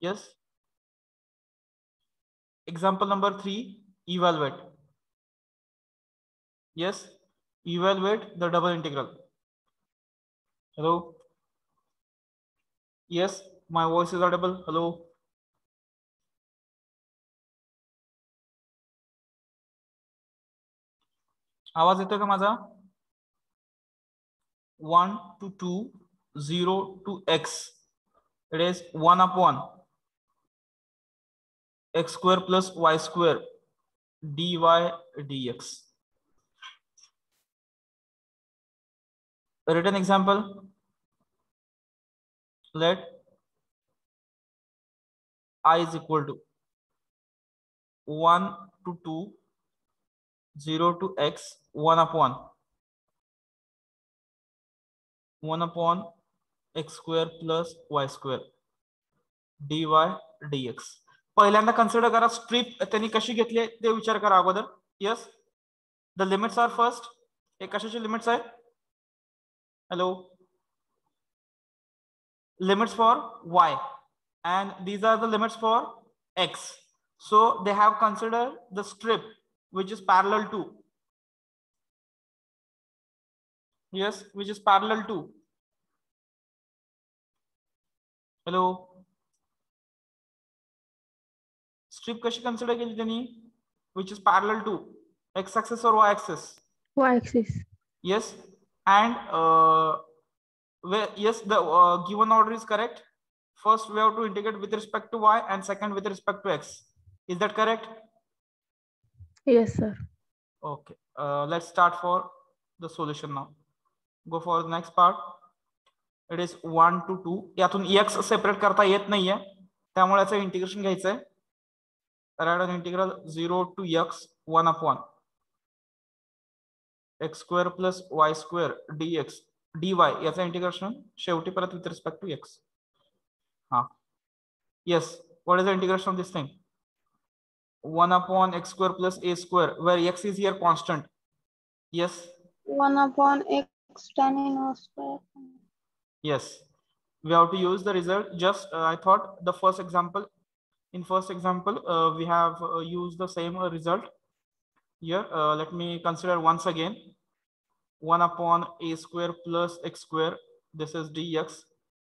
Yes. Example number 3, evaluate. Yes, evaluate the double integral. Hello. Yes, my voice is audible. Hello. आवाज येतोय का माझा? 1 to 2, 0 to x. It is 1 upon x square plus y square dy dx. A written example. Let I is equal to 1 to 2, 0 to x, 1 upon x square plus y square dy dx. पहिल्यांदा consider करा strip त्यांनी कशी घेतली ते विचार करा अगोदर. Yes, the limits are first. हे कशाचे लिमिट्स आहेत? Hello. Limits for y and these are the limits for x. So they have considered the strip which is parallel to. Yes, which is parallel to. Hello. Strip kashi consider केली त्यांनी which is parallel to x axis or y axis? Y axis. Yes, and where, yes, the given order is correct. First we have to integrate with respect to y and second with respect to x. Is that correct? Yes, sir. Okay, let's start for the solution now. Go for the next part. It is 1 to 2. यातून x separate करता येत नाहीये, त्यामुळे याचं integration घ्यायचंय. Write an integral 0 to x 1 upon x square plus y square dx dy. याचं integration शेवटी परत with respect to x. Yes, what is the integration of this thing? 1 upon x square plus a square, where x is here constant. Yes. 1 upon x tan inverse square. Yes, we have to use the result. Just I thought the first example, in first example we have used the same result here. Let me consider once again. 1 upon a square plus x square, this is dx.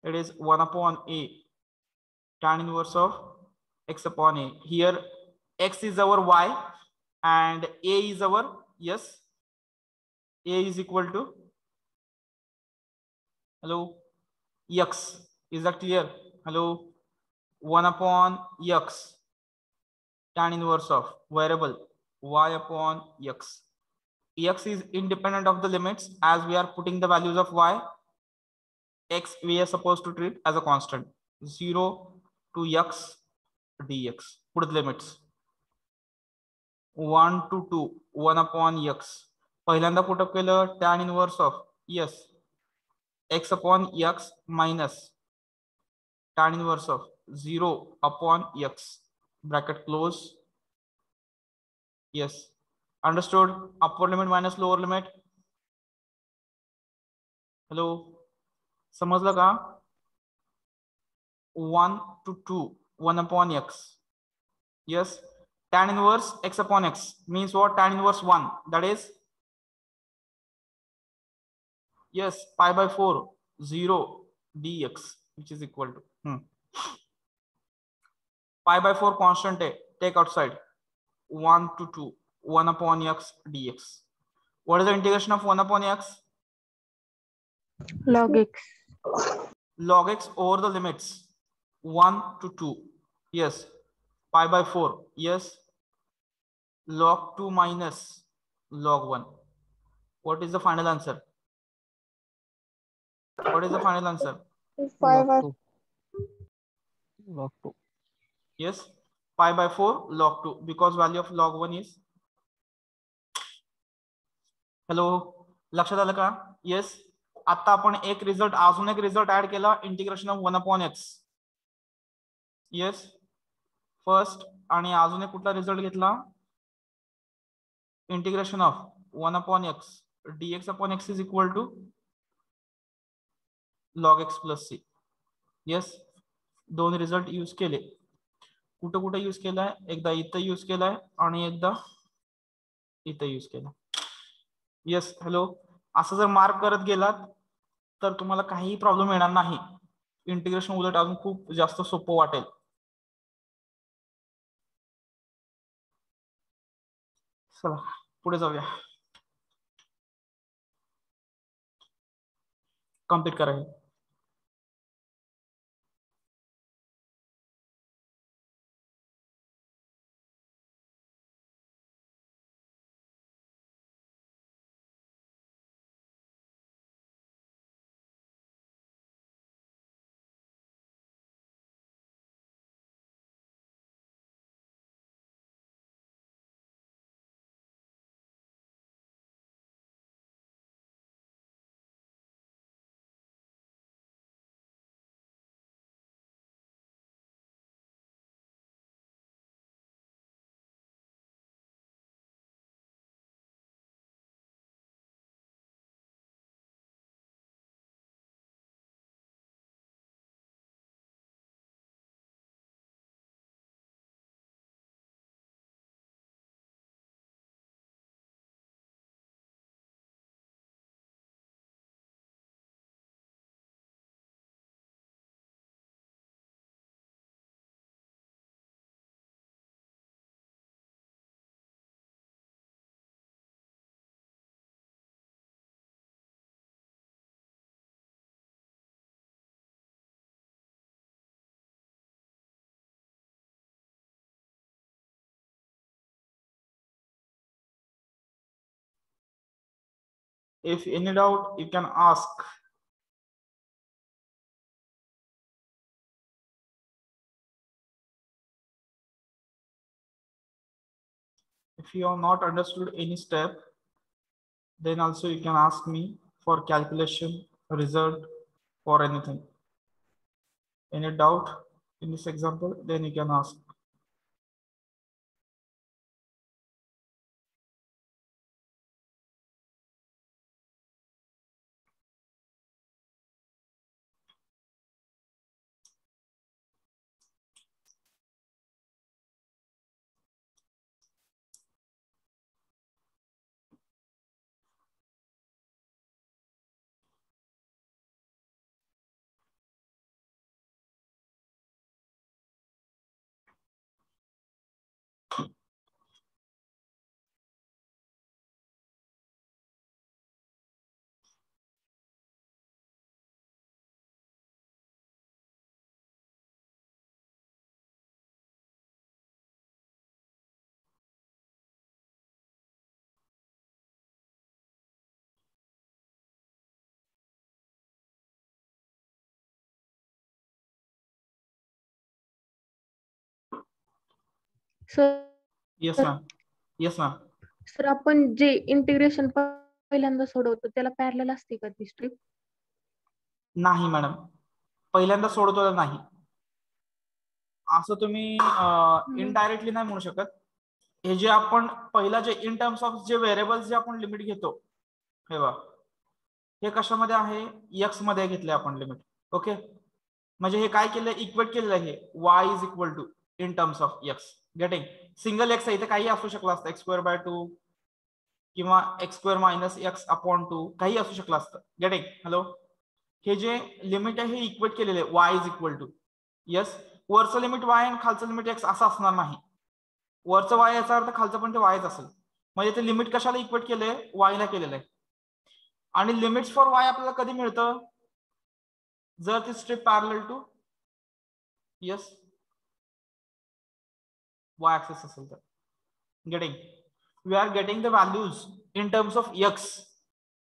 It is 1 upon a tan inverse of x upon a. Here x is our y and a is our, yes, a is equal to, hello, x. Is that clear? Hello. 1 upon x tan inverse of variable y upon x. X is independent of the limits as we are putting the values of y. X we are supposed to treat as a constant. 0 to x dx. Put the limits. 1 to 2, 1 upon x. पहिल्यांदा put up केलं tan inverse of, yes, x upon x minus tan inverse of 0 upon x, bracket close. Yes, understood? Upper limit minus lower limit. Hello, समजलं का? 1 to 2, 1 upon x. Yes, tan inverse x upon x means what? Tan inverse 1, that is, yes, pi by 4 0 dx, which is equal to pi by 4 constant है, take outside. 1 to 2, 1 upon x dx. What is the integration of 1 upon x? Log x. Log x over the limits 1 to 2. Yes, pi by 4. Yes, log 2 minus log 1. What is the final answer? What is the final answer? 5 by 2. Log 2. Yes, pi by 4 log 2, because value of log 1 is, hello, लक्षात आलं का? Yes, आता आपण एक result, अजून एक result add केला, integration of 1 upon x. Yes, first, आणि अजून एक कुठला रिझल्ट घेतला? Integration of 1 upon x dx upon x is equal to log x plus c. Yes, दोन रिझल्ट यूज केले. कुठं कुठं यूज केलाय, एकदा इथं यूज केलाय आणि एकदा इथं यूज केला. Yes, hello. असं जर मार्क करत गेलात तर तुम्हाला काहीही प्रॉब्लेम येणार नाही. इंटिग्रेशन उलट अजून खूप जास्त सोपं वाटेल. चला पुढे जाऊया. कम्प्लीट करा. If any doubt, you can ask. If you have not understood any step, then also you can ask me for calculation, result, or anything. Any doubt in this example, then you can ask. Sir Yes, ma'am. Yes, ma'am. Sir आपण जे integration पहिल्यांदा सोडवतो त्याला parallel असते का ती strip? नाही madam, पहिल्यांदा सोडवतो नाही. असं तुम्ही इनडायरेक्टली नाही म्हणू शकत. हे जे आपण पहिला जे इन टर्म्स ऑफ जे व्हेरिएबल्स जे आपण लिमिट घेतो, हे बघा, हे कशामध्ये आहे, एक्स मध्ये घेतले आपण लिमिट. ओके, म्हणजे हे काय केलं, इक्वेट केलेलं आहे. Y is equal to in terms of x. Getting? Single x आहे, इथे काही असू शकलं असतं, एक्स स्क्वेअर बाय 2 किंवा x square minus x upon 2, काही असू शकलं असतं. गेटिंग? हॅलो. हे जे लिमिट आहे हे इक्वेट केलेले आहे, y is equal to. Yes, वरचं लिमिट वाय आणि खालचं लिमिट एक्स असं असणार नाही. वरचं वाय याचा अर्थ खालचं पण ते वायच असेल. म्हणजे ते लिमिट कशाला इक्वेट केलंय, वायला केलेलं आहे. आणि लिमिट्स फॉर वाय आपल्याला कधी मिळतं, जर ती strip parallel to yes Y axis असेल तर. Getting? We are getting the values in terms of X.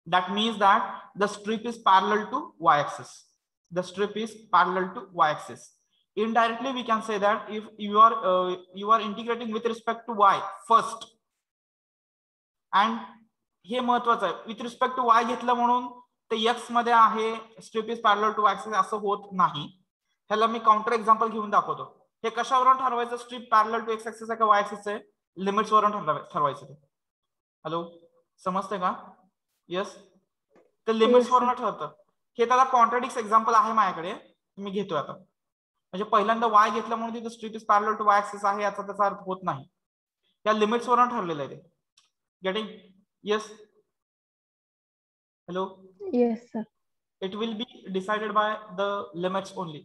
That means that the strip is parallel to y-axis. The strip is parallel to y-axis. Indirectly, we can say that if you are integrating with respect to y first, and हे महत्वाचं आहे, with respect to y घेतलं म्हणून ते x मध्ये आहे, strip is parallel to y-axis असं होत नाही. ह्याला मी काउंटर एक्झाम्पल घेऊन दाखवतो. हे कशावरून ठरवायचं, स्ट्रिप पॅरलल टू x-axis आहे का y-axis आहे, लिमिट्स वरून ठरवायचं. हॅलो, समजतंय का? येस, ते लिमिट्स वरून ठरतं. हे त्याला कॉन्ट्राडिक्ट एक्झाम्पल आहे माझ्याकडे, मी घेतोय आता. म्हणजे पहिल्यांदा y घेतल्यामुळे तिथे strip is parallel to y axis आहे याचा त्याचा अर्थ होत नाही. या लिमिट्स वरून ठरलेलं आहे ते. Getting? Yes. Hello. Yes sir. It will be decided by the limits only.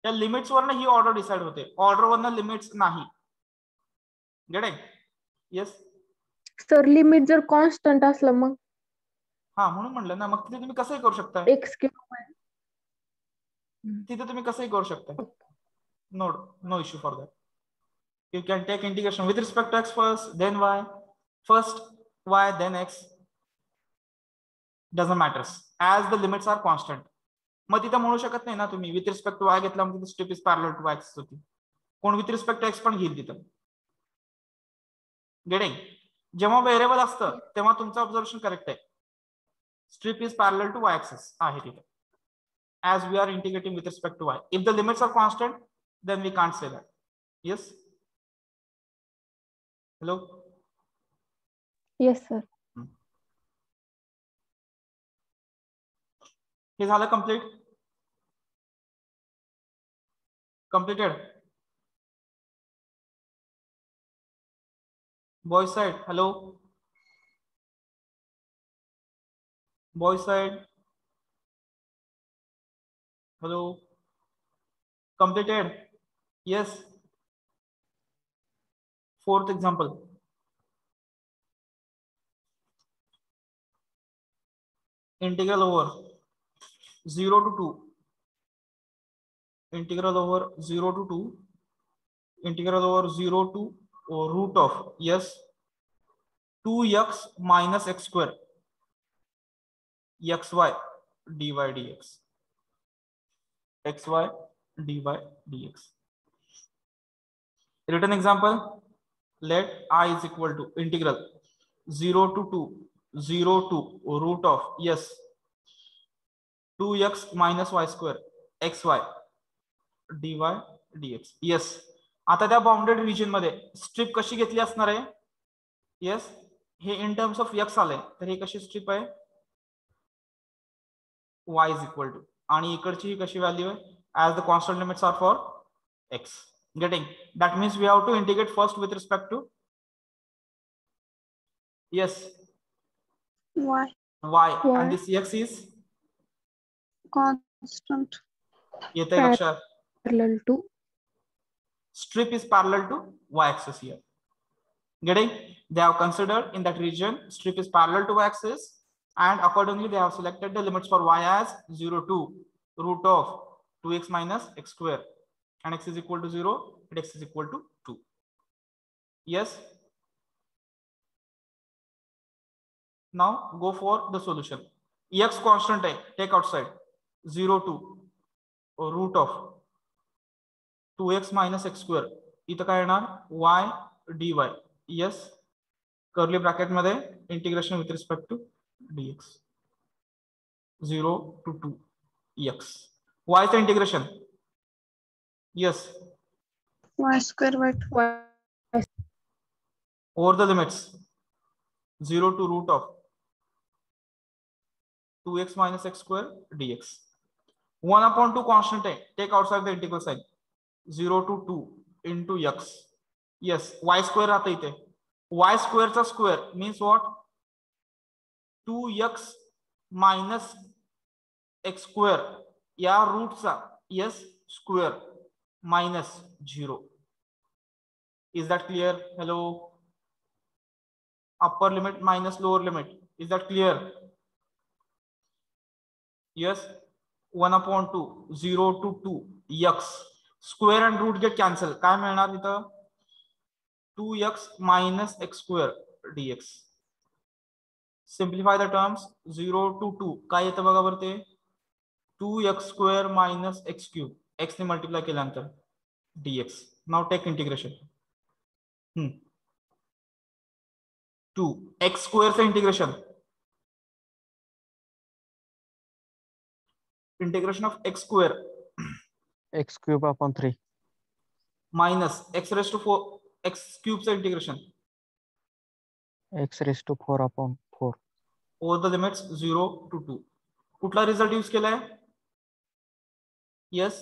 त्या लिमिट्स वरनं ही ऑर्डर डिसाइड होते, ऑर्डर वरनं लिमिट्स नाही. गेटिंग? येस. सर लिमिट जर कॉन्स्टंट असलं मग हा म्हणून म्हणलं ना, मग तिथे तुम्ही कसंही करू शकता. एक्स किंवा तिथे तुम्ही कसंही करू शकता. No issue for that. You can take integration with respect to x first, then y, first y, then x. Doesn't matter as the limits are constant. मग तिथे म्हणू शकत नाही ना तुम्ही विथ रिस्पेक्ट टू y घेतला म्हणजे strip is parallel to y axis होती. कोण विथ रिस्पेक्ट टू x पण घेईल तिथं. गेटिंग? जेव्हा व्हेरिएबल असतं तेव्हा तुमचं ऑब्झर्वेशन करेक्ट आहे. Strip is parallel to y axis आहे तिथे. As we are integrating with respect to y. If the limits are constant, then we can't say that. Yes? Hello? Yes sir. हे झालं complete? Completed? Boys side, hello? Boys side, hello? Completed? Yes. Fourth example. Integral over 0 to 2. Integral over 0 to 2. Integral over 0 to root of, yes, 2x minus x square xy dy dx. xy dy dx. Written example. Let I is equal to integral 0 to 2, 0 to root of, yes, 2x minus y square xy dy dx. Yes. आता त्या bounded region मध्ये strip कशी घेतली असणार आहे? Yes. हे in terms of x आले तर हे कशी स्ट्रिप आहे? y is equal to, आणि इकडची ही कशी व्हॅल्यू आहे? As the constant limits are for x. Getting? That means we have to integrate first with respect to, yes, Y. And this x is Constant. येते लक्षात? Parallel to Strip is parallel to y axis here. Getting? They have considered in that region strip is parallel to y axis, and accordingly they have selected the limits for y as 0 to root of 2x minus x square, and x is equal to 0 and x is equal to 2. Yes. Now go for the solution. X constant है, take outside 0 to root of 2x minus x square. इथं काय येणार? y dy. Yes. Curly bracket मध्ये integration with respect to dx. 0 to 2x. y चं integration. Yes. Y square by 2. Over the limits 0 to root of 2x minus x square dx. 1/2 constant है, take outside the integral sign. 0 to 2 into x. Yes, y square आता इथे. y square चा square means what? 2x minus x square या root चा, yes, square minus 0. Is that clear? Hello? Upper limit minus lower limit. Is that clear? Yes. 1/2 0 to 2 x square and root get cancel. काय मिळणार इथं? 2x minus x square dx. Simplify the terms. 0 to 2 काय येतं बघा बरं ते? 2x square minus x cube. x ने multiply केल्यानंतर dx. Now take integration. 2 x square चं integration. Integration of x square x cube upon 3 minus x raised to 4 x cube चं integration x raised to 4 upon 4 over the limits 0 to 2. कुठला result use केलाय? Yes,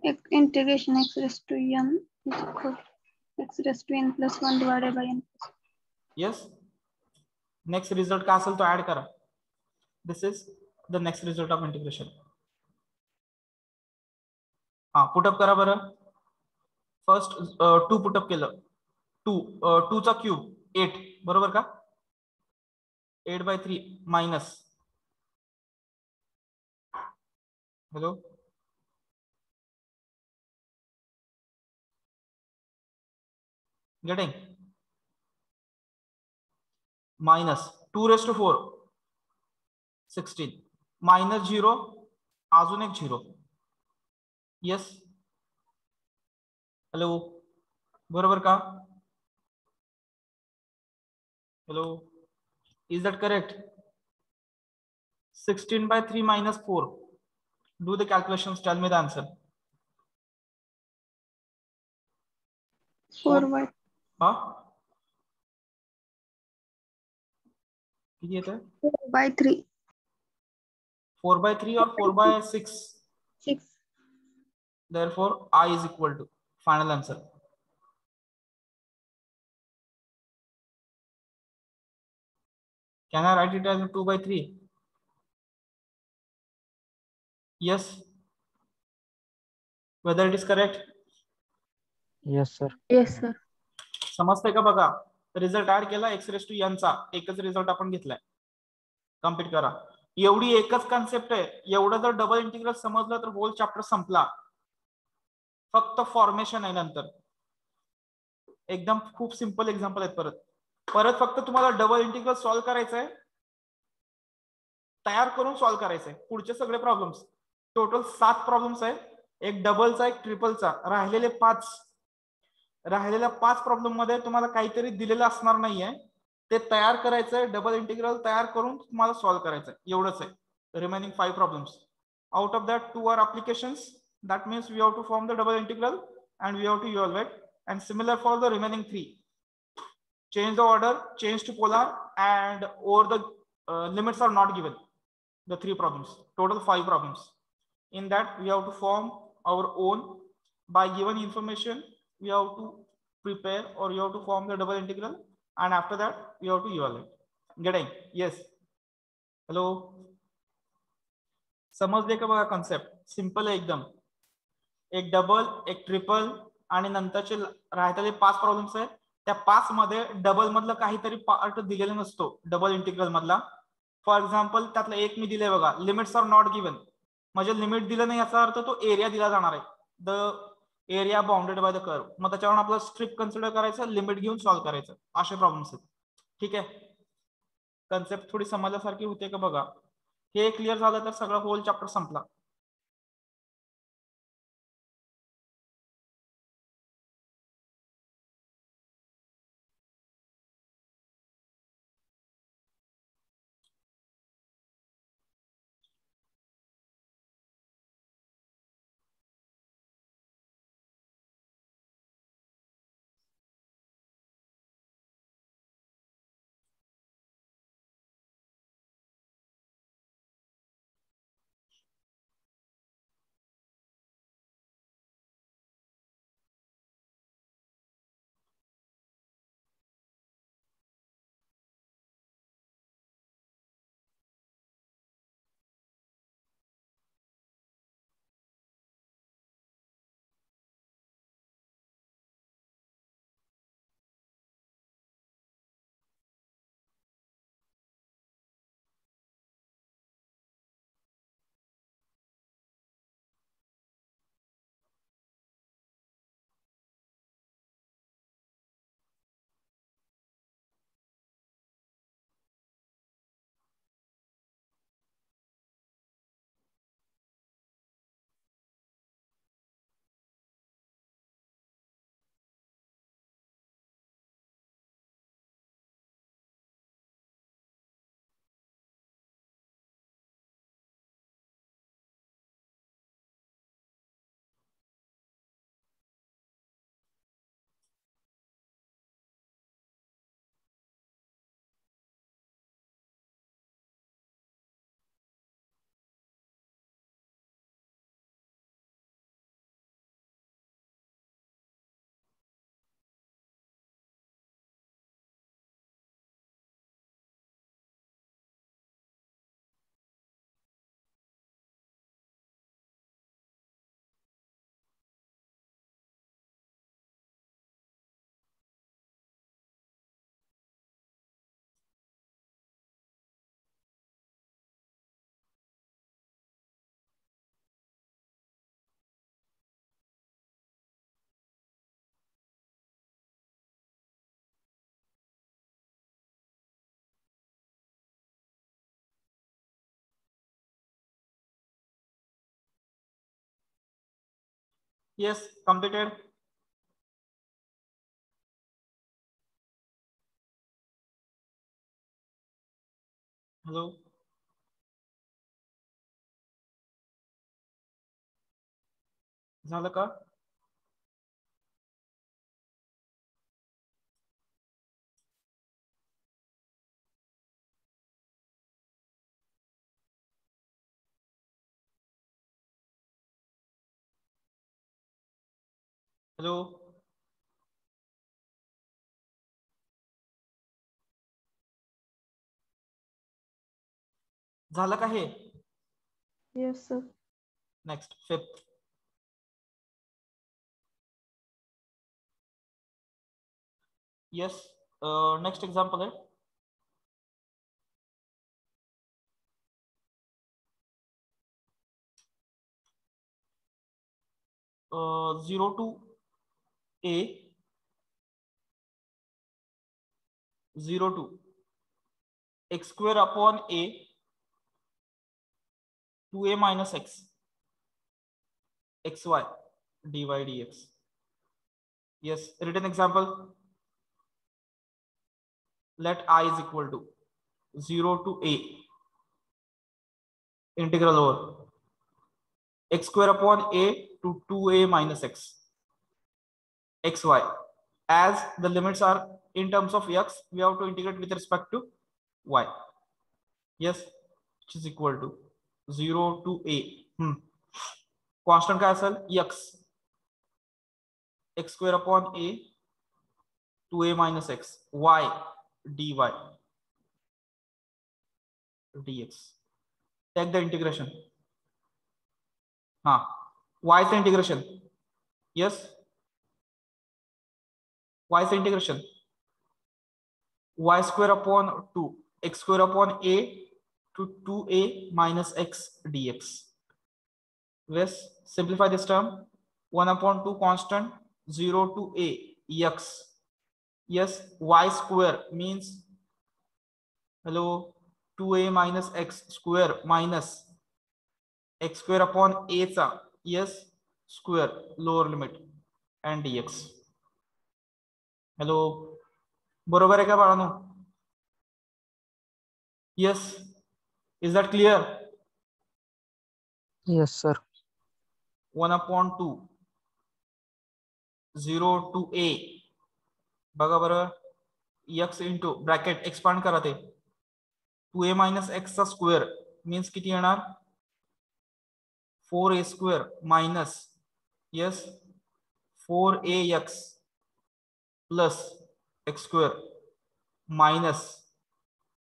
Integration x raised to n is equal to x raised to n plus 1 divided by n plus 1. Yes. Next result काय असेल तो add करा. This is the next result of integration. हा put up करा बरं. First 2 put up केलं. 2 चा cube 8 बरोबर का. 8/3 minus. Hello getting minus 2 raised to 4 16 minus 0 अजून एक 0. yes हॅलो बरोबर का. hello is that correct. 16/3 minus 4. do the calculations, tell me the answer. 4 by हा किती येतं. 4/3. 4/3 or 4/6. 6. therefore I is equal to final answer. Can I write it as 2/3? yes whether it is correct. Yes, sir. Yes sir. समजतंय का बघा. Result add केला x raise to n चा एकच result आपण घेतलाय. कम्प्लीट करा. एवढी एकच कन्सेप्ट आहे. एवढं जर डबल इंटिग्रल समजलं तर होल चॅप्टर संपला. फक्त फॉर्मेशन आहे नंतर. एकदम खूप सिंपल एक्झाम्पल आहेत. परत फक्त तुम्हाला डबल इंटिग्रल सॉल्व्ह करायचंय. तयार करून सॉल्व्ह करायचंय. पुढचे सगळे प्रॉब्लेम्स टोटल 7 प्रॉब्लेम्स आहेत. एक डबलचा एक ट्रिपलचा. राहिलेल्या 5 प्रॉब्लेम मध्ये तुम्हाला काहीतरी दिलेलं असणार नाहीये. ते तयार करायचंय. डबल इंटिग्रल तयार करून तुम्हाला सॉल्व्ह करायचंय. एवढंच आहे. Remaining 5 problems. Out of that 2 are applications. That means we have to form the double integral and we have to evaluate. And similar for the remaining 3. Change the order, change to polar, and or the limits are not given. The 3 problems. Total 5 problems. In that we have to form our own by given information. We have to prepare or you have to form the double integral, and after that we have to evaluate. Getting? yes hello समजले का बघा. Concept simple आहे एकदम. एक double एक triple आणि नंतरचे राहतेले 5 problems आहेत. त्या 5 मध्ये डबल मधलं काहीतरी पार्ट दिलेला नसतो डबल इंटिग्रल मधला. फॉर एक्झाम्पल त्यातलं एक मी दिलंय बघा. Limits are not given. म्हणजे लिमिट दिलं नाही याचा अर्थ तो एरिया दिला जाणार आहे. The area bounded by the curve. मग त्याच्यावर आपलं स्ट्रिप कन्सिडर करायचं. लिमिट घेऊन सॉल्व्ह करायचं. असे प्रॉब्लेम्स आहेत. ठीक आहे. कन्सेप्ट थोडी समजल्यासारखी होते का बघा. हे क्लिअर झालं तर सगळं होल चॅप्टर संपला. Yes, completed. Hello. झालं का? हेलो. झालं का हे? Yes sir. Next 5th. Yes. Next example है 0 to a 0 to x square upon a 2a minus x xy dy dx. Yes, written example. Let I is equal to 0 to a integral over x square upon a to 2a minus x xy. As the limits are in terms of x, we have to integrate with respect to y. Yes, which is equal to 0 to a. Constant का असल x x square upon a 2a minus x y dy dx. Take the integration. हाँ, y से integration. Yes, y से integration y square upon 2 x square upon a to 2a minus x dx. Yes, simplify this term. 1 upon 2 constant 0 to a x. Yes, y square means hello 2a minus x square minus x square upon a चा yes square lower limit and dx. Hello, बरोबर आहे का बाळांनो? Yes, is that clear? Yes sir. 1 upon 2 0 to a बघा बरं x into bracket expand करा ते 2a minus x चा square means किती येणार 4a square minus yes 4ax plus x square minus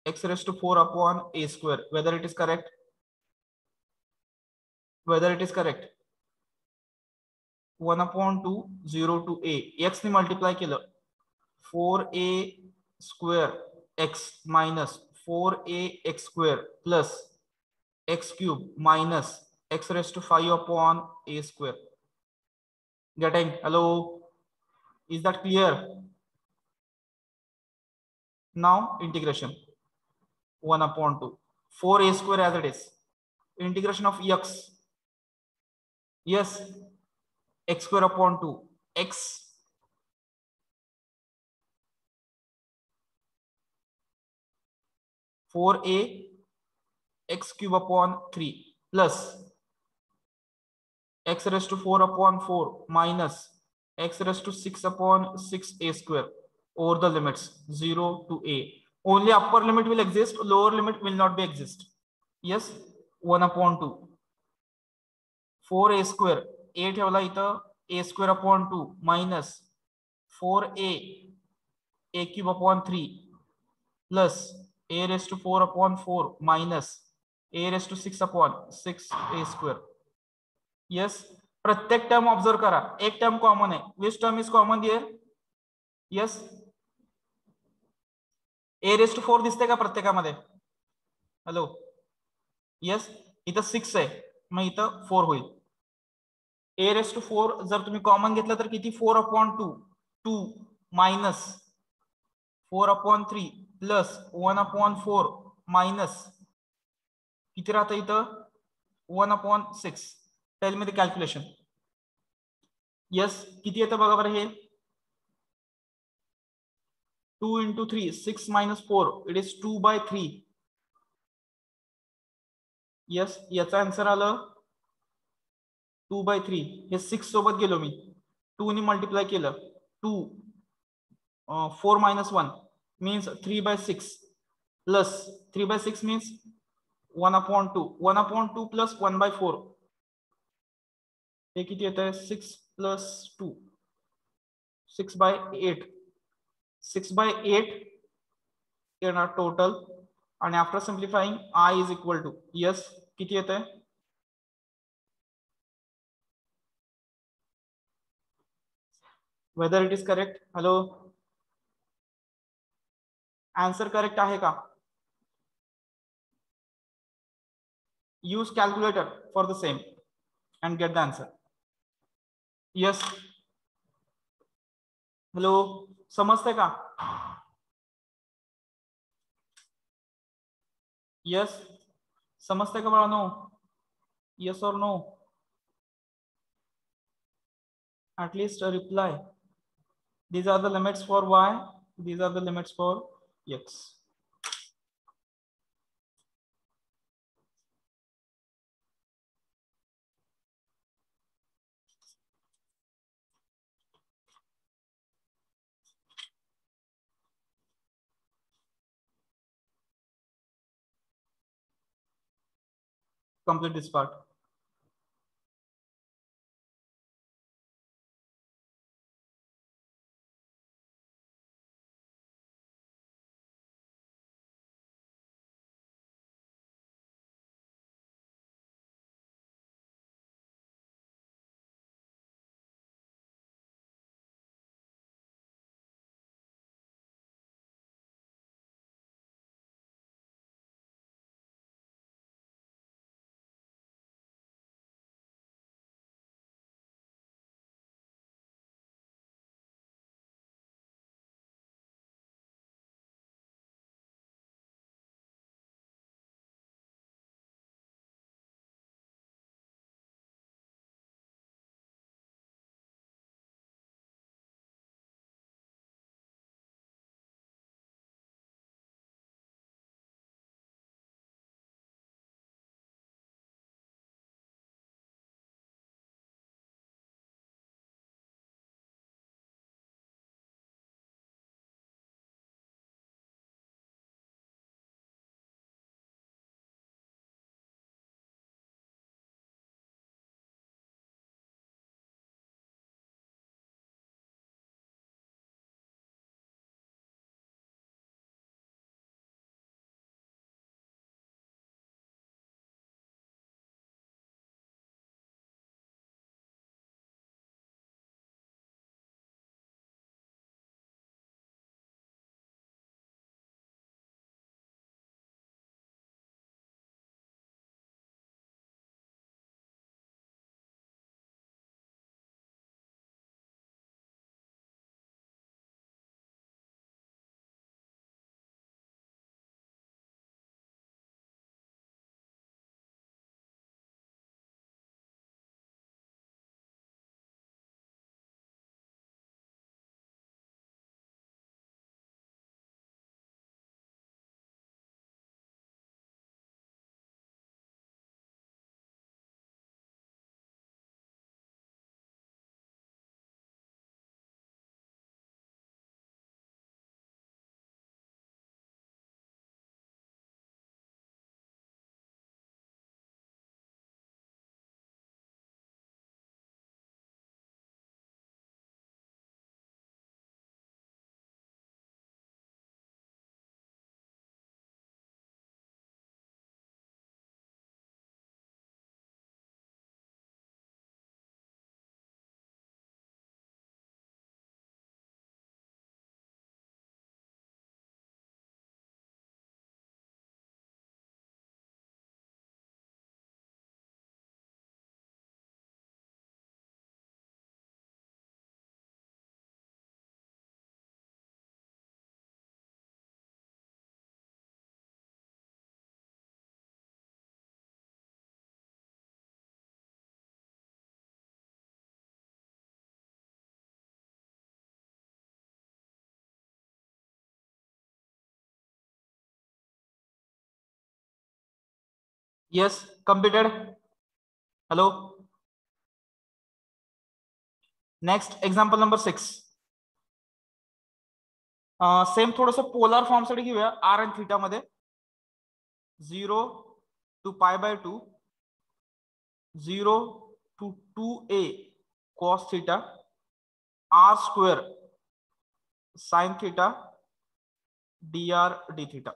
x raised to 4 upon a square. Whether it is correct? Whether it is correct? 1 upon 2 0 to a x ने multiply केलं 4a square x minus 4a x square plus x cube minus x raised to 5 upon a square. Getting? Hello, is that clear? Now integration 1 upon 2 4a square as it is, integration of x yes x square upon 2 x four a x cube upon 3 plus x raised to 4 upon 4 minus x raised to 6 upon 6a square over the limits 0 to a. Only upper limit will exist, lower limit will not be exist. Yes, 1 upon 2 4a square a ठेवला इथं a square upon 2 minus 4a a cube upon 3 plus a raised to 4 upon 4 minus a raised to 6 upon 6a square. Yes, प्रत्येक term observe करा, एक term common आहे. Which term is common here? Yes, a raised to 4 दिसते का प्रत्येकामध्ये? Hello, yes, इथं 6 आहे मग इथं 4 होईल. a raised to 4 जर तुम्ही कॉमन घेतलं तर किती 4 upon 2 2 minus 4 upon 3 plus 1 upon 4 minus किती राहतं इथं 1 upon 6. Tell me the calculation. Yes किती येतं बघा बरं हे 2 into 3 6 minus 4 it is 2/3. Yes याचा आन्सर आलं 2/3. हे 6 सोबत गेलो मी 2 ने मल्टिप्लाय केलं 2 4 minus 1 means 3/6 plus 3/6 means 1/2 1/2 plus 1/4 हे किती येत आहे 6 plus 2 6/8 6/8 येणार टोटल आणि after सिम्प्लिफाइंग I is equal to yes किती येत आहे whether it is correct hello answer correct आहे का use calculator for the same and get the answer yes hello समजते का yes समजते का बाळांनो yes or no at least a reply these are the limits for y these are the limits for x complete this part Yes, completed. Hello. Next example number 6. Same थोडस polar form साठी घेऊया. r आणि theta मध्ये 0 to π/2, 0 to 2a cos theta, r square sin theta, dr d theta.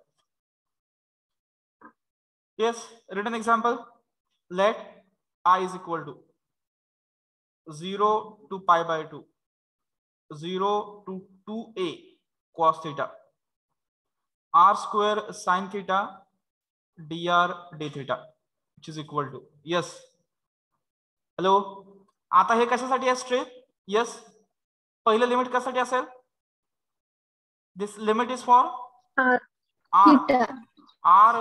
Yes, written example. Let I is equal to 0 to π/2, 0 to 2a cos theta, r square sin theta, dr d theta, which is equal to. Yes. Hello. आता हे कशासाठी आहे straight? Yes. पहिलं limit कशासाठी असेल? This limit is for R. R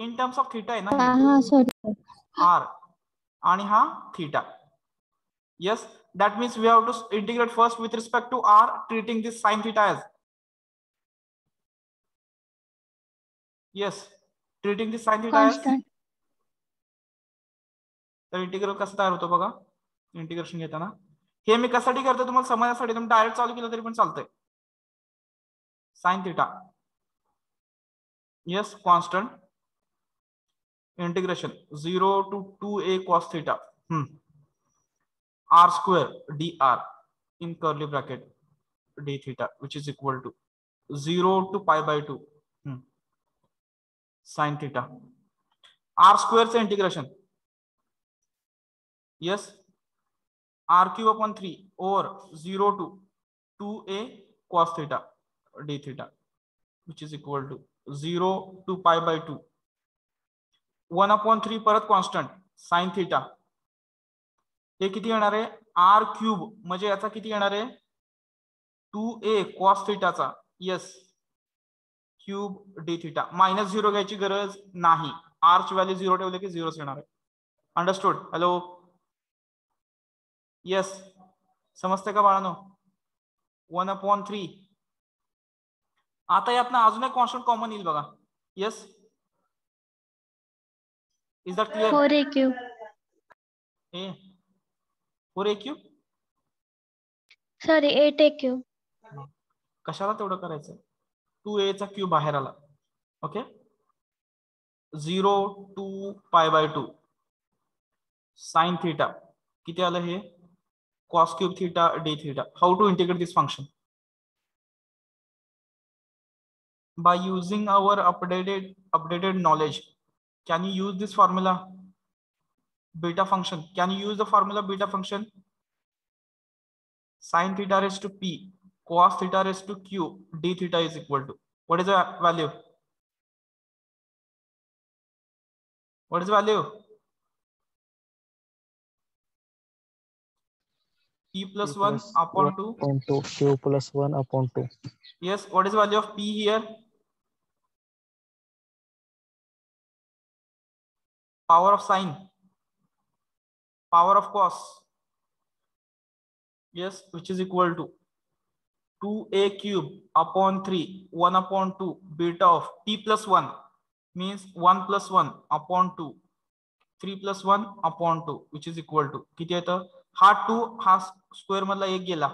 in terms of theta आहे ना, R आणि हा theta. Yes, that means we have to integrate first with respect to R, treating this sin theta as. Yes, treating this sin theta as. तर integral कसं तयार होतो बघा integration घेताना. हे मी कशासाठी करतो तुम्हाला समजण्यासाठी. तुम्ही डायरेक्ट चालू केलं तरी पण चालतंय. sin theta. Yes, constant integration 0 to 2a cos theta, r square dr in curly bracket d theta, which is equal to 0 to π/2 sin theta. r square से integration. Yes, r³ 3 over 0 to 2a cos theta d theta, which is equal to 0 to π/2, 1/3 परत constant sin theta. हे किती येणार आहे? r³ म्हणजे याचा किती येणार आहे? 2a cos theta चा. Yes, cube d theta. -0 घ्यायची गरज नाही. r ची व्हॅल्यू 0 ठेवले की 0 येणार आहे. अंडरस्टूड? हॅलो. यस, समजते का बाळांनो? 1/3. आता यातनं अजून एक कॉन्स्टंट कॉमन येईल बघा. Yes, is that clear? 4a³ 4a³. Sorry 8a³. कशाला तेवढं करायचं? 2a चा क्यूब बाहेर आला. ओके. 0 to π/2 sin theta किती आलं हे? cos³ theta d theta. How to integrate this function? By using our updated knowledge, can you use this formula beta function? Can you use the formula beta function? Sin theta raised to p cos theta raised to q d theta is equal to, what is the value? What is the value? p plus 1 upon 2 q plus 1 upon 2. Yes, what is the value of p here? Power of sine, power of cos. Yes, which is equal to 2a³ upon 3 1/2 beta of p plus 1 means 1 plus 1 upon 2 3 plus 1 upon 2, which is equal to किती येतं? हा 2 हा square मधला 1 गेला.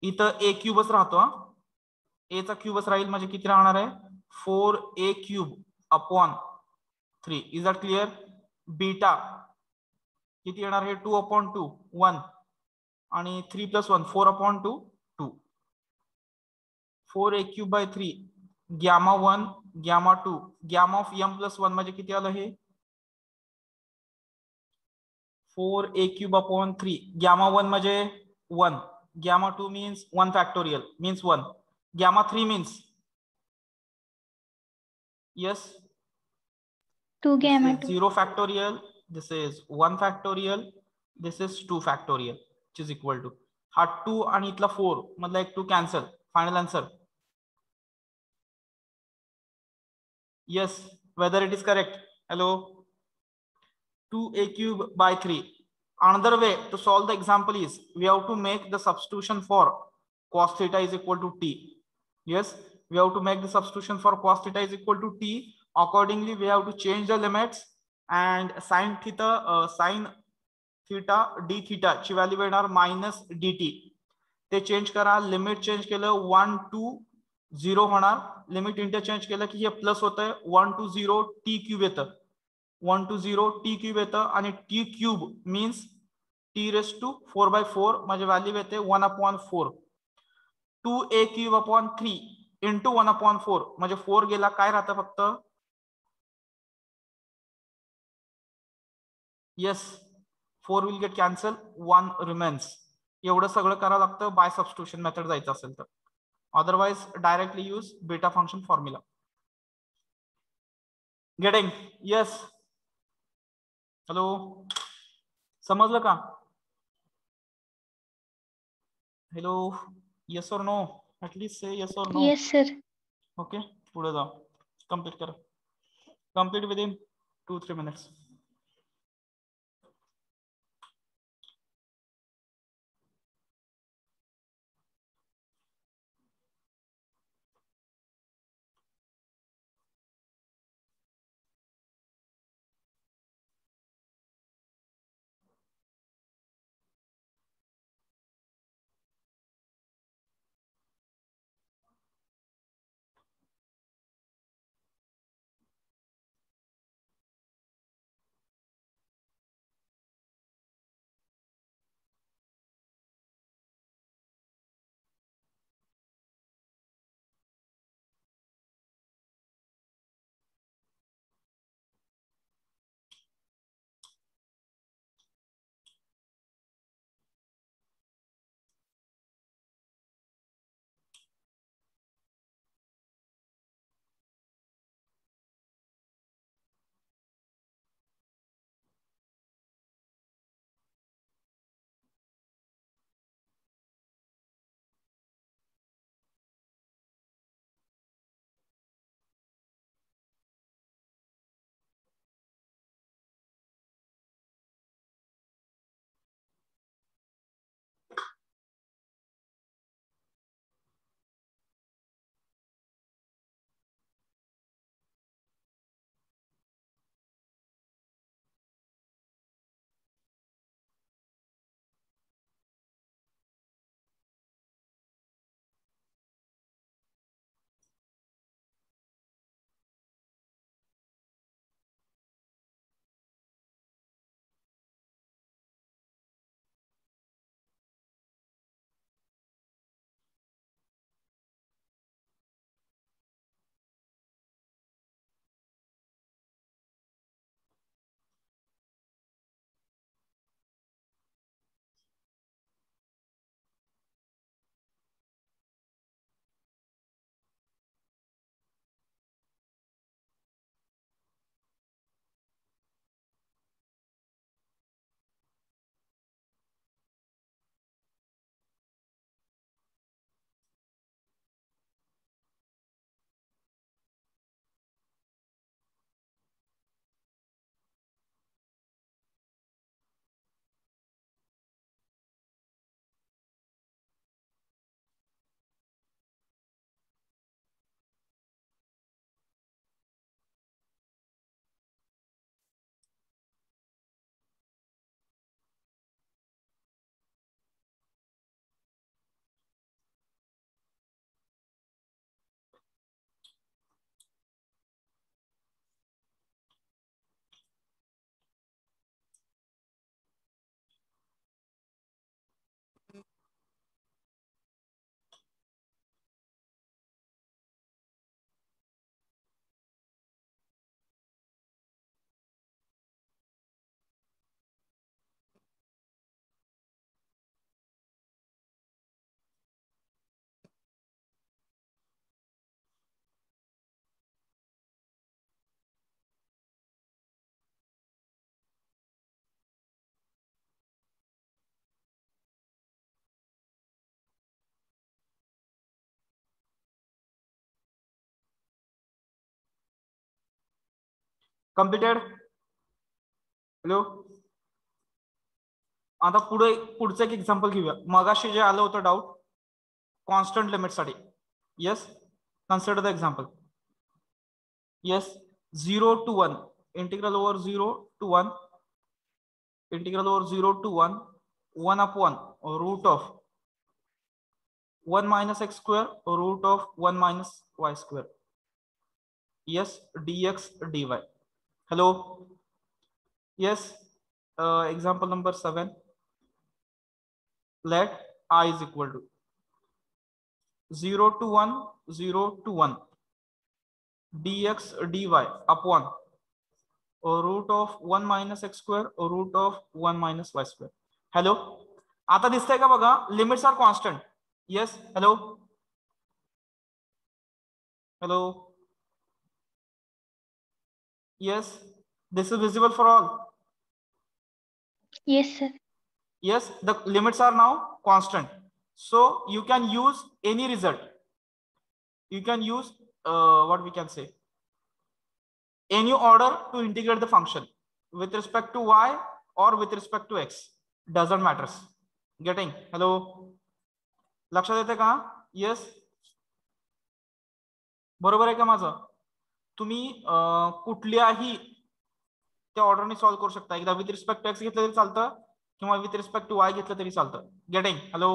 इथं a³ राहतो. a चा क्यूबच राहील म्हणजे किती राहणार आहे? 4a³ upon 3. Is that clear? Beta किती येणार आहे? 2/2 1 आणि 3 plus 1 4/2 2. 4a³/3 gamma 1 gamma 2 gamma of m plus 1 म्हणजे किती आलं हे? 4a³/3 गॅमा 1 म्हणजे 1 gamma 2 means 1 factorial means 1 gamma 3 means yes 2 gamma 2. 0 factorial, this is 1 factorial, this is 2 factorial, which is equal to हा 2 आणि इथला 4 मधला एक 2 cancel. Final answer. yes, whether it is correct? Hello. 2a³/3. Another way to solve the example is we have to make the substitution for cos theta is equal to t. Yes, we have to make the substitution for cos theta is equal to t Accordingly, we have to change the limits and sin theta d theta ची value येणार minus dt. ते change करा. Limit change केलं 1 to 0 होणार. Limit interchange केलं की हे plus होतंय 1 to 0 t cube येतं. 1 to 0 t क्यूब येतं आणि t cube means t raised to 4/4 म्हणजे व्हॅल्यू येते 1/4. 2a क्यूब अपॉन 3 इंटू 1/4 म्हणजे 4 गेला काय राहतं फक्त. Yes 4 will get cancel 1 remains. एवढं सगळं करावं लागतं बाय सबस्टिट्यूशन मेथड जायचं असेल तर. Otherwise directly use beta function formula. Getting? Yes. Hello, समजलं का? हॅलो, येस और नो? ऍटलीस्ट से येस और नो. Yes sir. ओके, पुढे जाऊ. कंप्लीट करा. Complete with in 2-3 minutes. Completed? Hello, आता पुढचं एक एक्झाम्पल घेऊया. मगाशी जे आलं होतं डाऊट कॉन्स्टंट लिमिट साठी. Yes, consider the example. Yes, 0 to 1, integral over 0 to 1, integral over 0 to 1, 1 upon root of 1 minus x square root of 1 minus y square. Yes, dx dy. Hello. Yes. Example number 7. Let I is equal to 0 to 1, 0 to 1, dx dy upon root of 1 minus x square root of 1 minus y square. Hello. आता दिसतंय का बघा, limits are constant. Yes. Hello. Hello. Yes. This is visible for all. Yes, sir. Yes, the limits are now constant. So you can use any result. You can use what we can say, any order to integrate the function with respect to y or with respect to x. Doesn't matters. Getting? Hello. लक्षात येते का? Yes. बरोबर आहे का माझं? तुम्ही कुठल्याही त्या ऑर्डरने सॉल्व्ह करू शकता. एकदा विथ रिस्पेक्ट टू एक्स घेतलं तरी चालतं किंवा विथ रिस्पेक्ट टू वाय घेतलं तरी चालतं. गेटिंग? हॅलो.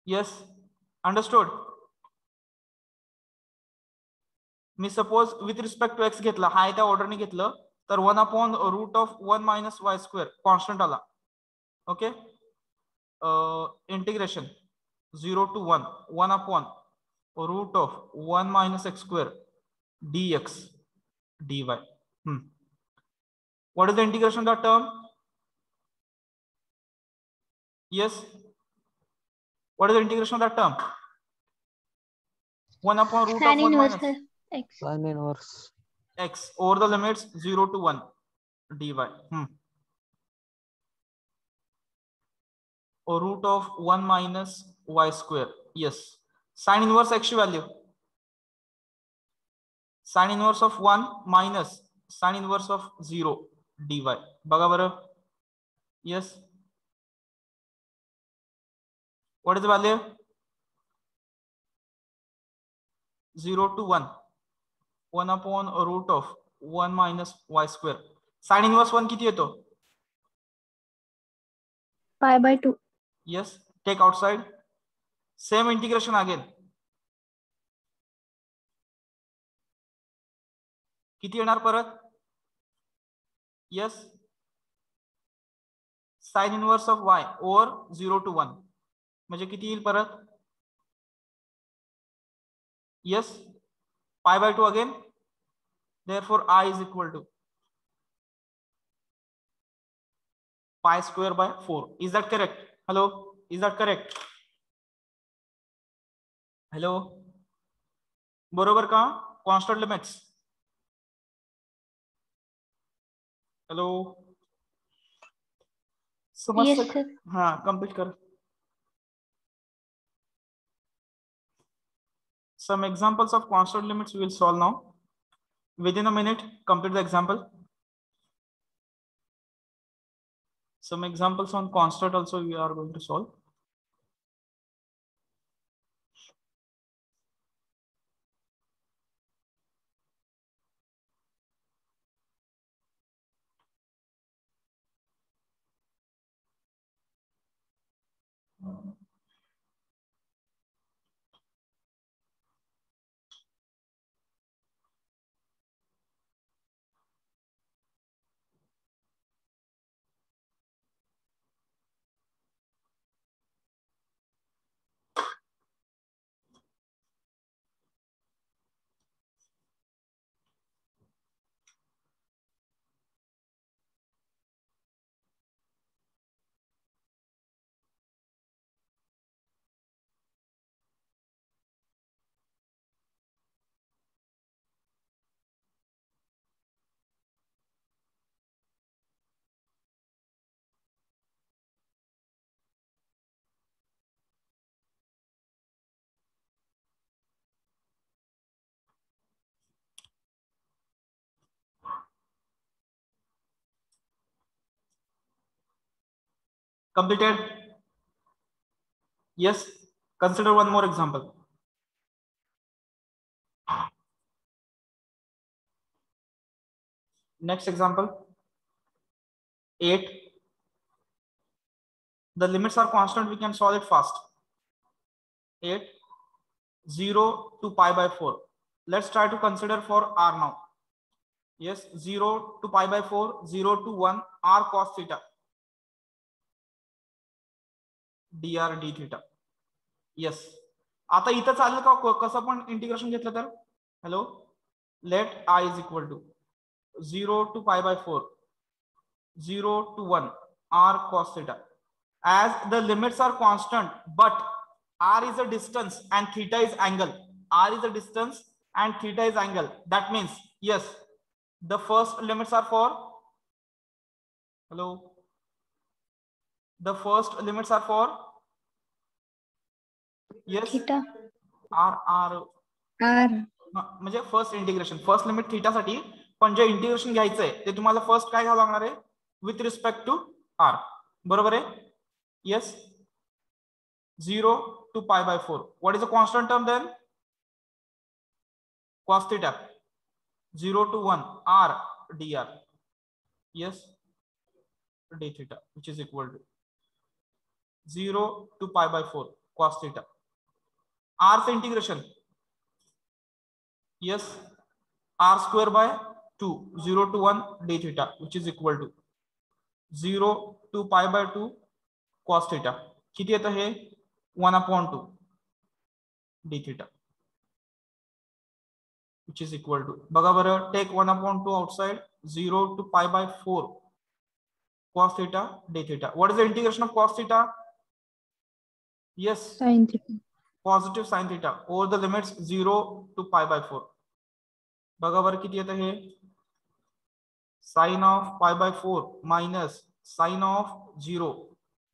येस. अंडरस्टूड. मी suppose with respect to x घेतला, हाय त्या ऑर्डरने घेतलं तर 1 upon root of 1 minus y square constant आला. Okay. Integration 0 to 1, 1 upon root of 1 minus x square dx dy. What is the integration of that term? Yes. What is the integration of that term? 1 upon root Tan of 1 inverse minus x. Sin inverse. x over the limits 0 to 1 dy. Or root of 1 minus y square. Yes. Sin inverse x value. Sin inverse of 1 minus sin inverse of 0 dy. बघा बरं. Yes. What is the value? 0 to 1. 1 upon root of 1 minus y square. Sin inverse 1 किती येतो? Pi by 2. Yes. Take outside. Same integration again. किती येणार परत? Yes. Sin inverse of y over 0 to 1. म्हणजे किती येईल परत? Yes. Pi by 2 again. Therefore I is equal to pi square by 4. Is that correct? Hello. Is that correct? Hello. बरोबर का? Constant limits. Hello. Yes, sir. हाँ, complete कर. Some examples of constant limits we will solve now. Within a minute, complete the example. Some examples on constant also we are going to solve. Completed? Yes. Consider one more example. Next example, 8. The limits are constant, we can solve it fast. 8, 0 to pi by 4. Let's try to consider for r now. Yes, 0 to pi by 4, 0 to 1, r cos theta. dr d theta. Yes. आता इथं चालेल का कसं पण integration घेतलं तर? Hello, let I is equal to 0 to pi by 4, 0 to 1, r cos theta. As the limits are constant, but r is a distance and theta is angle. R is a distance and theta is angle. That means, yes, the first limits are for, hello, the first limits are for, yes, theta. r म्हणजे first integration, first limit theta साठी, पण जे integration घ्यायचंय ते तुम्हाला first काय घ्यावं लागणार आहे, विथ रिस्पेक्ट टू आर. बरोबर आहे? Yes. 0 to pi by 4. What is the constant term then? Cos theta. 0 to 1, r dr. Yes, d theta, which is equal to 0 to pi by 4 cos theta. R से integration, yes, r square by 2, 0 to 1 d theta, which is equal to 0 to pi by 2 cos theta. किती येतं हे? 1/2 d theta, which is equal to, बघा बरं, take 1/2 outside, 0 to pi by 4 cos theta d theta. What is the integration of cos theta? Yes, sin theta. positive sin theta over the limits 0 to pi by 4. बघा बरं किती येतं हे? Sin of pi by 4 minus sin of 0.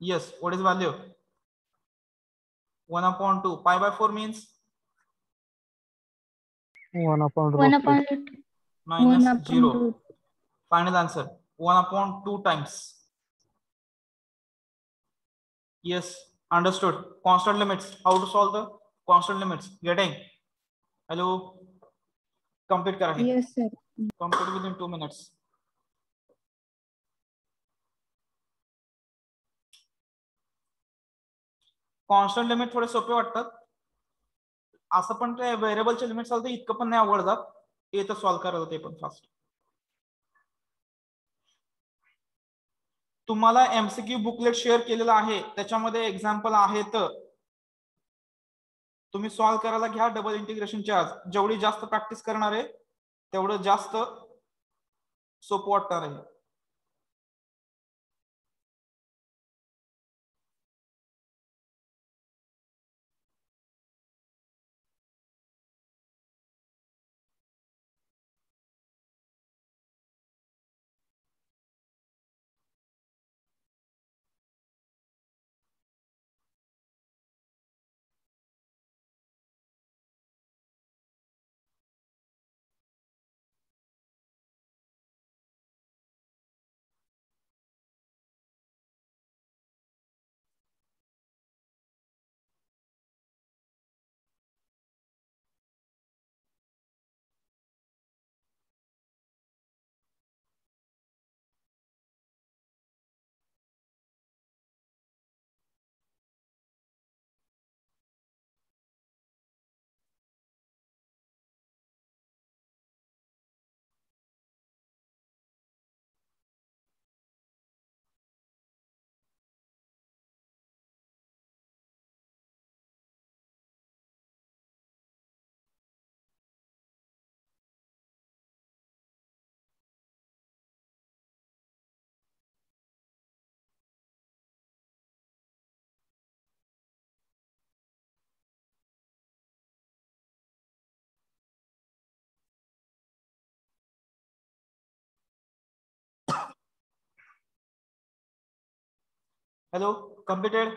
Yes, what is value? 1/2. Pi by 4 means 1/√2. minus 0. Final answer 1/2 times. Yes, understood. Constant limits. How to solve the constant limits? Getting? Hello. Complete करा. Yes sir. Complete within 2 minutes. Constant limit थोडे सोपे वाटतात, असं पण ते व्हेरिएबलचे limit चालते, इतकं पण नाही अवघड जात. येतं सॉल्व्ह करायला ते पण फास्ट. तुम्हाला एमसीक्यू बुकलेट शेअर केलेलं आहे, त्याच्यामध्ये एक्झाम्पल आहेत, तुम्ही सॉल्व्ह करायला घ्या डबल इंटिग्रेशनचे. आज जेवढी जास्त प्रॅक्टिस करणार आहे तेवढं जास्त सोपं वाटणार आहे. Hello, completed?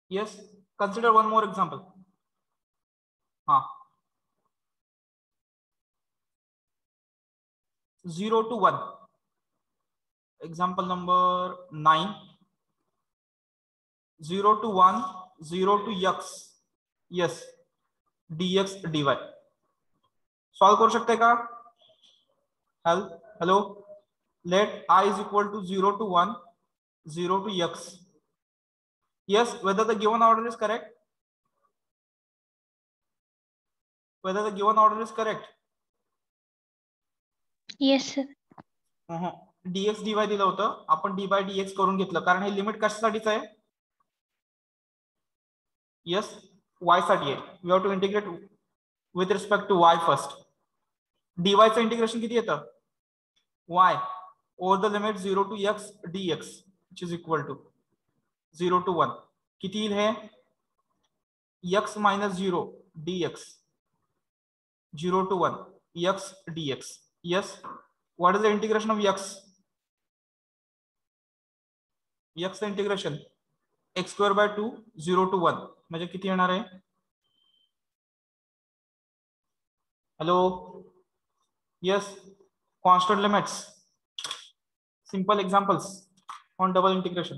Yes, consider one more example. 0 to 1. Example number 9. 0 to 1, 0 to x. Yes, dx dy. Solve करू शकते का? Hello. Let I is equal to 0 to 1, 0 to x. Yes, whether the given order is correct? Whether the given order is correct? Yes, sir. dx dy दिलं होतं, आपण d by dx करून घेतलं कारण हे limit कशासाठीच आहे? Yes, y साठी आहे. We have to integrate with respect to y first. dy चं इंटिग्रेशन किती येतं? y over the limit 0 to x dx which is equal to 0 to 1. किती येईल हे? x minus 0 dx 0 to 1 x dx. Yes, what is the integration of x? x integration x square by 2 0 to 1 म्हणजे किती येणार आहे? Hello. Yes, constant limits. Simple examples on double integration.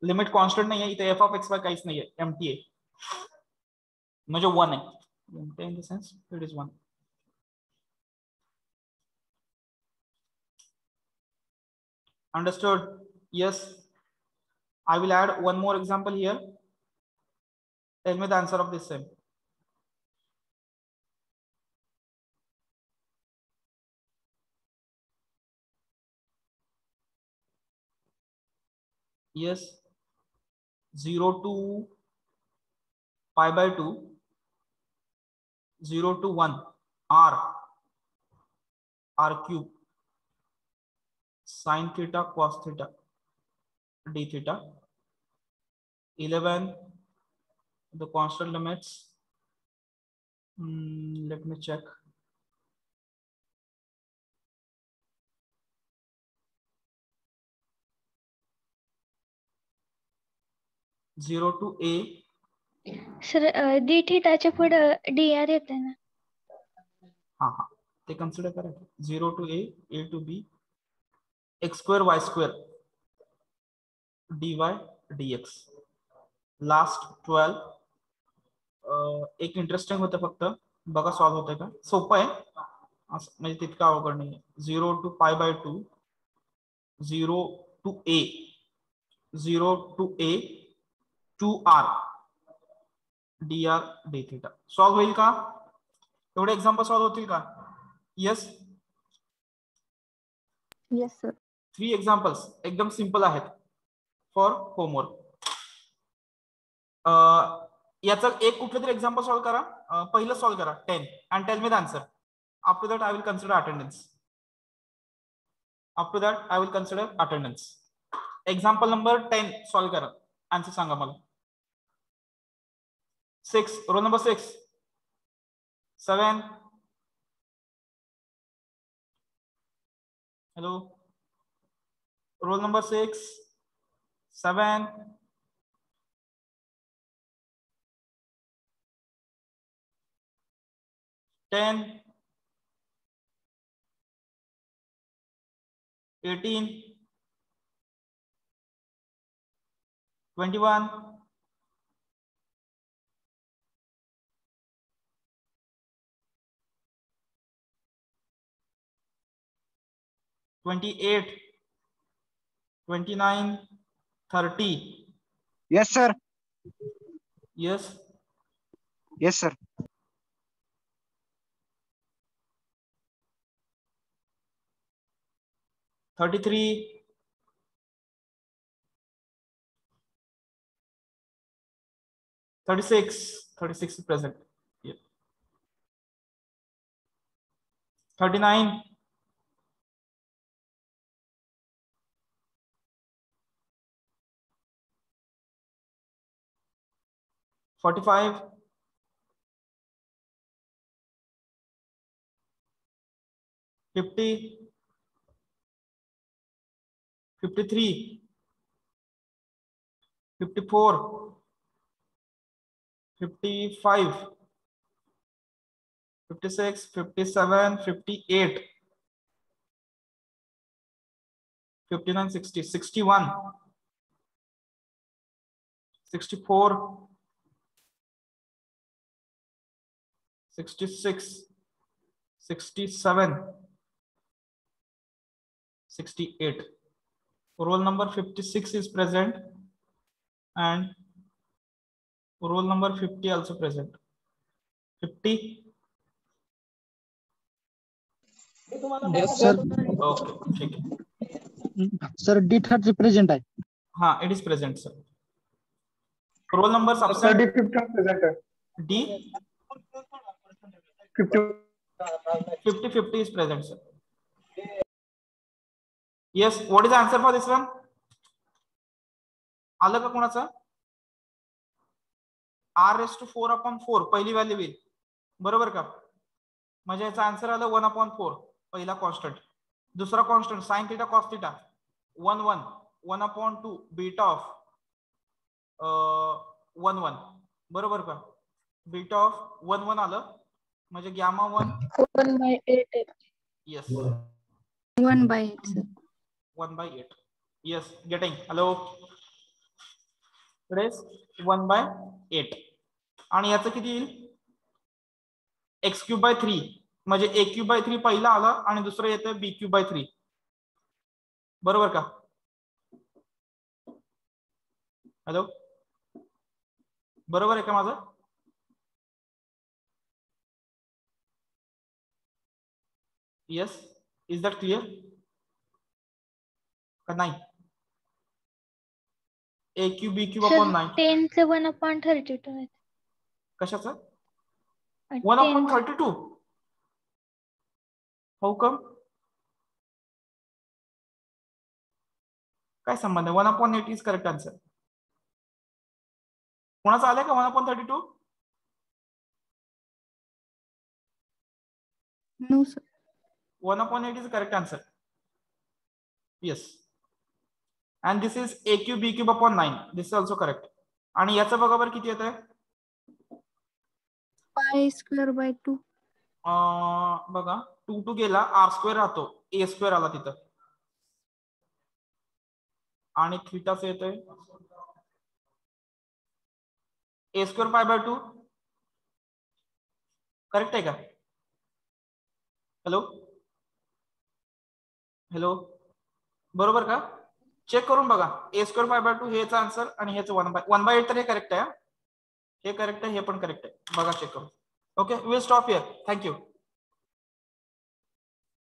Limit constant नाही आहे इथे f of x y काहीच नाही आहे, empty आहे म्हणजे 1 आहे. In the sense it is 1. Understood? Yes. I will add one more example here. Tell me the answer of this same. Yes. 0 to pi by 2, 0 to 1 r cube sin theta cos theta d theta 11 the constant limits. Let me check. Zero to a. Sir d थीटाच्या पुढे dr येते ना. हाँ ते consider करें. 0 to a to b x square y square dy dx. Last 12. एक interesting होतं फक्त बघा सॉल्व होतंय का. सोपं आहे म्हणजे तितकं अवघड नाही. 0 to pi by 2 0 to a 0 to a 2r dr d theta. Solve होईल का? एवढे एक्झाम्पल सॉल्व होतील का? यस. Yes sir. 3 एक्झाम्पल्स एकदम सिंपल आहेत फॉर होमवर्क. याचं एक कुठलं तरी एक्झाम्पल सॉल्व करा. पहिलं सॉल्व करा 10 and tell me the answer. After that I will consider attendance. After that I will consider attendance. Example number 10 solve करा. आन्सर सांगा मला. 6 roll number 6 7. Hello. Roll number 6 7. 10 18 21 28 29 30. Yes, sir. Yes. Yes, sir. 33 36 is present. Yeah. 39 45 50 53 54 55 56 57 58 59 60 61 64 66 67 68. Roll number 56 is present and roll number 50 also present. 50. Yes, sir. Okay, ठीक है. Sir, D30 present आहे. हाँ, it is present, sir. Roll number Sir, absent. D50 present है. D 50 is present, sir. Yes, what is the answer for this one? आलं का कोणाचं? R⁴/4 पहिली value येईल, बरोबर का? म्हणजे याचा आन्सर आलं 1/4 पहिला कॉन्स्टंट. दुसरा constant sin θ cos θ 1 1 1/2 beta of 1 1, बरोबर का? बीटा ऑफ 1 1 आलं म्हणजे gamma 1 1/8. Yes 1/8 sir. 1/8. Yes, getting. Hello. It is 1/8. आणि याचं किती येईल? x³/3 म्हणजे a³/3 पहिला आला आणि दुसरं येतं b³/3, बरोबर का? हॅलो, बरोबर आहे का माझं? येस, इज दॅट क्लिअर का नाही? a³ b³/9. 10 चे 1/32 आहे. कशाचं? 10 1/32. हाऊ कम? काय संबंध आहे? 1/8 इज करेक्ट आन्सर. कोणाचं आलंय का 1/32? No sir. 1/8 is the correct answer. Yes. And this is a³ b³/9. This is also correct. आणि याचं बघा बरं किती येतंय? π²/2. बघा 2 गेला, r² राहतो, a² आला तिथं, आणि थीटाचं येतंय a² π/2. करेक्ट आहे का? हॅलो हॅलो, बरोबर का? चेक करून बघा. a² π/2 हेच आन्सर आणि हेच 1/8 तर हे करेक्ट आहे. हे करेक्ट आहे, हे पण करेक्ट आहे. बघा चेक करून. Okay, will stop here. Thank you.